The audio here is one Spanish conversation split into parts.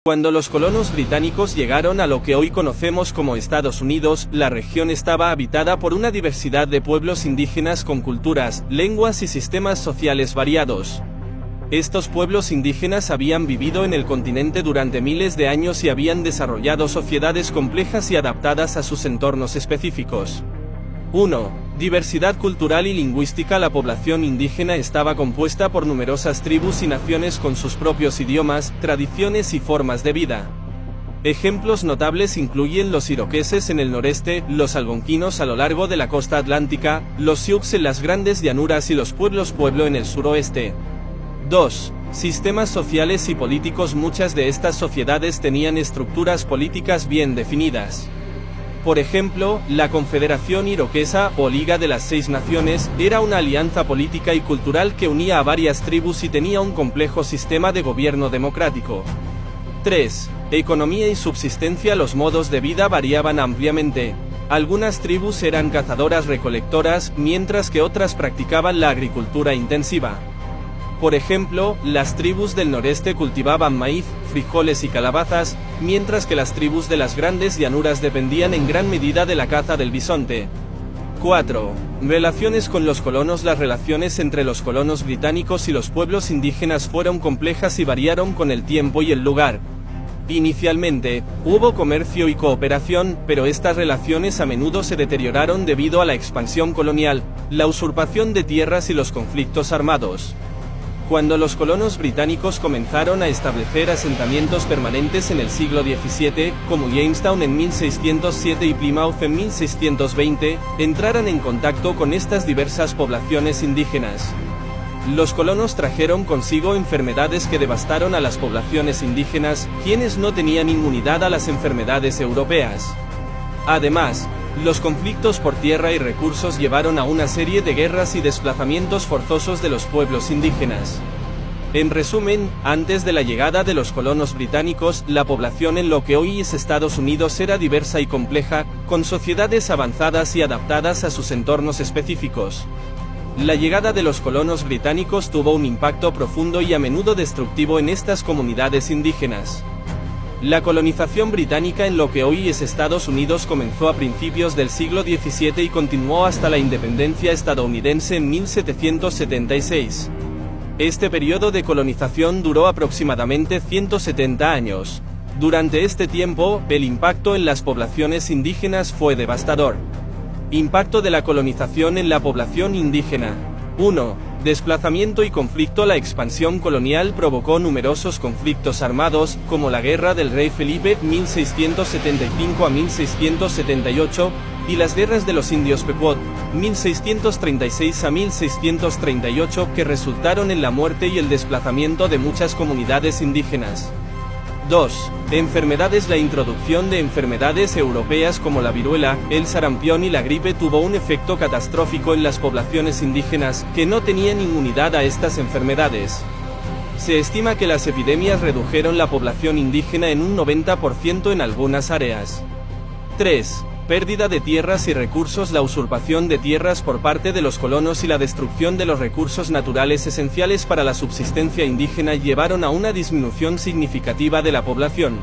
Cuando los colonos británicos llegaron a lo que hoy conocemos como Estados Unidos, la región estaba habitada por una diversidad de pueblos indígenas con culturas, lenguas y sistemas sociales variados. Estos pueblos indígenas habían vivido en el continente durante miles de años y habían desarrollado sociedades complejas y adaptadas a sus entornos específicos. 1. Diversidad cultural y lingüística. La población indígena estaba compuesta por numerosas tribus y naciones con sus propios idiomas, tradiciones y formas de vida. Ejemplos notables incluyen los iroqueses en el noreste, los algonquinos a lo largo de la costa atlántica, los sioux en las grandes llanuras y los pueblos pueblo en el suroeste. 2. Sistemas sociales y políticos. Muchas de estas sociedades tenían estructuras políticas bien definidas. Por ejemplo, la Confederación Iroquesa, o Liga de las Seis Naciones, era una alianza política y cultural que unía a varias tribus y tenía un complejo sistema de gobierno democrático. 3. Economía y subsistencia. Los modos de vida variaban ampliamente. Algunas tribus eran cazadoras-recolectoras, mientras que otras practicaban la agricultura intensiva. Por ejemplo, las tribus del noreste cultivaban maíz, frijoles y calabazas, mientras que las tribus de las grandes llanuras dependían en gran medida de la caza del bisonte. 4. Relaciones con los colonos. Las relaciones entre los colonos británicos y los pueblos indígenas fueron complejas y variaron con el tiempo y el lugar. Inicialmente, hubo comercio y cooperación, pero estas relaciones a menudo se deterioraron debido a la expansión colonial, la usurpación de tierras y los conflictos armados. Cuando los colonos británicos comenzaron a establecer asentamientos permanentes en el siglo XVII, como Jamestown en 1607 y Plymouth en 1620, entraron en contacto con estas diversas poblaciones indígenas. Los colonos trajeron consigo enfermedades que devastaron a las poblaciones indígenas, quienes no tenían inmunidad a las enfermedades europeas. Además, los conflictos por tierra y recursos llevaron a una serie de guerras y desplazamientos forzosos de los pueblos indígenas. En resumen, antes de la llegada de los colonos británicos, la población en lo que hoy es Estados Unidos era diversa y compleja, con sociedades avanzadas y adaptadas a sus entornos específicos. La llegada de los colonos británicos tuvo un impacto profundo y a menudo destructivo en estas comunidades indígenas. La colonización británica en lo que hoy es Estados Unidos comenzó a principios del siglo XVII y continuó hasta la independencia estadounidense en 1776. Este periodo de colonización duró aproximadamente 170 años. Durante este tiempo, el impacto en las poblaciones indígenas fue devastador. Impacto de la colonización en la población indígena. 1. Desplazamiento y conflicto. La expansión colonial provocó numerosos conflictos armados, como la Guerra del Rey Felipe, 1675 a 1678, y las Guerras de los Indios Pequot, 1636 a 1638, que resultaron en la muerte y el desplazamiento de muchas comunidades indígenas. 2. Enfermedades. La introducción de enfermedades europeas como la viruela, el sarampión y la gripe tuvo un efecto catastrófico en las poblaciones indígenas, que no tenían inmunidad a estas enfermedades. Se estima que las epidemias redujeron la población indígena en un 90% en algunas áreas. 3. Pérdida de tierras y recursos. La usurpación de tierras por parte de los colonos y la destrucción de los recursos naturales esenciales para la subsistencia indígena llevaron a una disminución significativa de la población.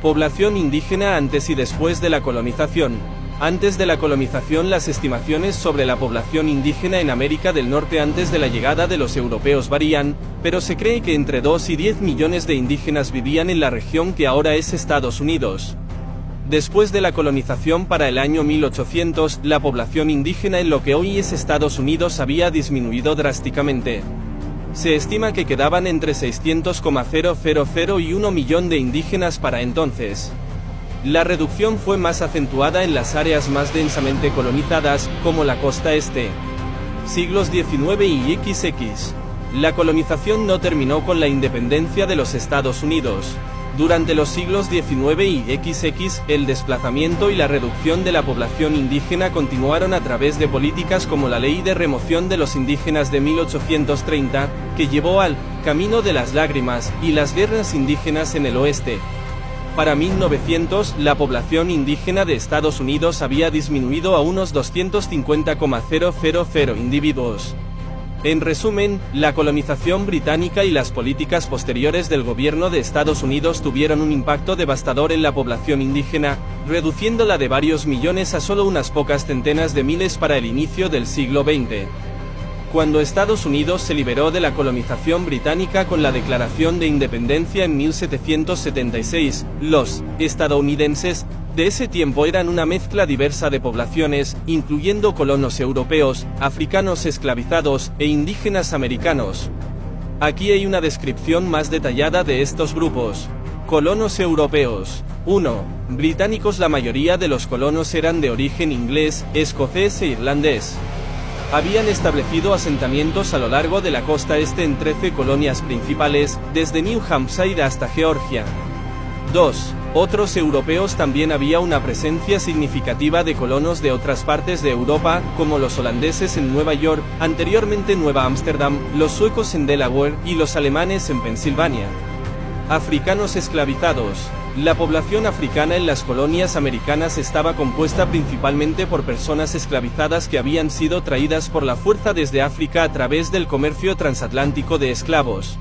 Población indígena antes y después de la colonización. Antes de la colonización, las estimaciones sobre la población indígena en América del Norte antes de la llegada de los europeos varían, pero se cree que entre 2 y 10 millones de indígenas vivían en la región que ahora es Estados Unidos. Después de la colonización para el año 1800, la población indígena en lo que hoy es Estados Unidos había disminuido drásticamente. Se estima que quedaban entre 600,000 y 1 millón de indígenas para entonces. La reducción fue más acentuada en las áreas más densamente colonizadas, como la costa este. Siglos XIX y XX. La colonización no terminó con la independencia de los Estados Unidos. Durante los siglos XIX y XX, el desplazamiento y la reducción de la población indígena continuaron a través de políticas como la Ley de Remoción de los Indígenas de 1830, que llevó al Camino de las Lágrimas y las guerras indígenas en el oeste. Para 1900, la población indígena de Estados Unidos había disminuido a unos 250,000 individuos. En resumen, la colonización británica y las políticas posteriores del gobierno de Estados Unidos tuvieron un impacto devastador en la población indígena, reduciéndola de varios millones a solo unas pocas centenas de miles para el inicio del siglo XX. Cuando Estados Unidos se liberó de la colonización británica con la Declaración de Independencia en 1776, los estadounidenses de ese tiempo eran una mezcla diversa de poblaciones, incluyendo colonos europeos, africanos esclavizados e indígenas americanos. Aquí hay una descripción más detallada de estos grupos. Colonos europeos. 1. Británicos. La mayoría de los colonos eran de origen inglés, escocés e irlandés. Habían establecido asentamientos a lo largo de la costa este en 13 colonias principales, desde New Hampshire hasta Georgia. 2. Otros europeos. También había una presencia significativa de colonos de otras partes de Europa, como los holandeses en Nueva York, anteriormente Nueva Ámsterdam, los suecos en Delaware y los alemanes en Pensilvania. Africanos esclavizados. La población africana en las colonias americanas estaba compuesta principalmente por personas esclavizadas que habían sido traídas por la fuerza desde África a través del comercio transatlántico de esclavos.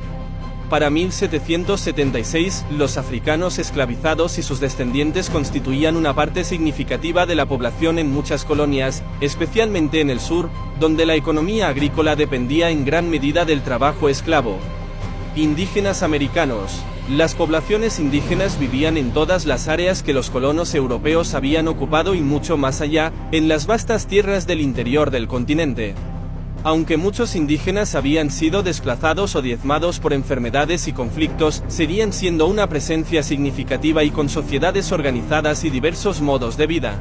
Para 1776, los africanos esclavizados y sus descendientes constituían una parte significativa de la población en muchas colonias, especialmente en el sur, donde la economía agrícola dependía en gran medida del trabajo esclavo. Indígenas americanos. Las poblaciones indígenas vivían en todas las áreas que los colonos europeos habían ocupado y mucho más allá, en las vastas tierras del interior del continente. Aunque muchos indígenas habían sido desplazados o diezmados por enfermedades y conflictos, seguían siendo una presencia significativa y con sociedades organizadas y diversos modos de vida.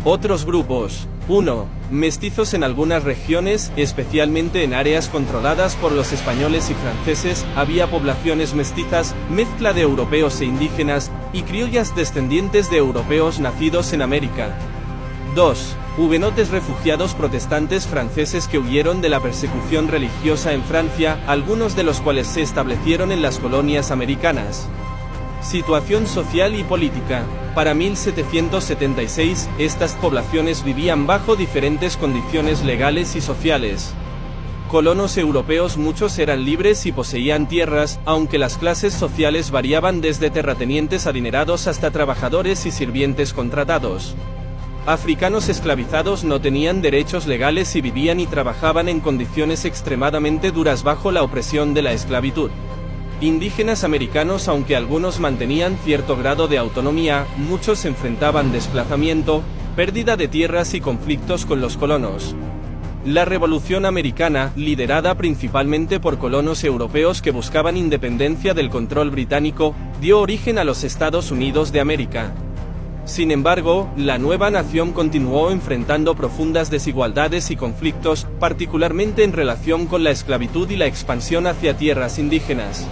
Otros grupos. 1. Mestizos. En algunas regiones, especialmente en áreas controladas por los españoles y franceses, había poblaciones mestizas, mezcla de europeos e indígenas, y criollas descendientes de europeos nacidos en América. 2. Hugonotes. Refugiados protestantes franceses que huyeron de la persecución religiosa en Francia, algunos de los cuales se establecieron en las colonias americanas. Situación social y política. Para 1776, estas poblaciones vivían bajo diferentes condiciones legales y sociales. Colonos europeos. Muchos eran libres y poseían tierras, aunque las clases sociales variaban desde terratenientes adinerados hasta trabajadores y sirvientes contratados. Africanos esclavizados no tenían derechos legales y vivían y trabajaban en condiciones extremadamente duras bajo la opresión de la esclavitud. Indígenas americanos. Aunque algunos mantenían cierto grado de autonomía, muchos enfrentaban desplazamiento, pérdida de tierras y conflictos con los colonos. La Revolución Americana, liderada principalmente por colonos europeos que buscaban independencia del control británico, dio origen a los Estados Unidos de América. Sin embargo, la nueva nación continuó enfrentando profundas desigualdades y conflictos, particularmente en relación con la esclavitud y la expansión hacia tierras indígenas.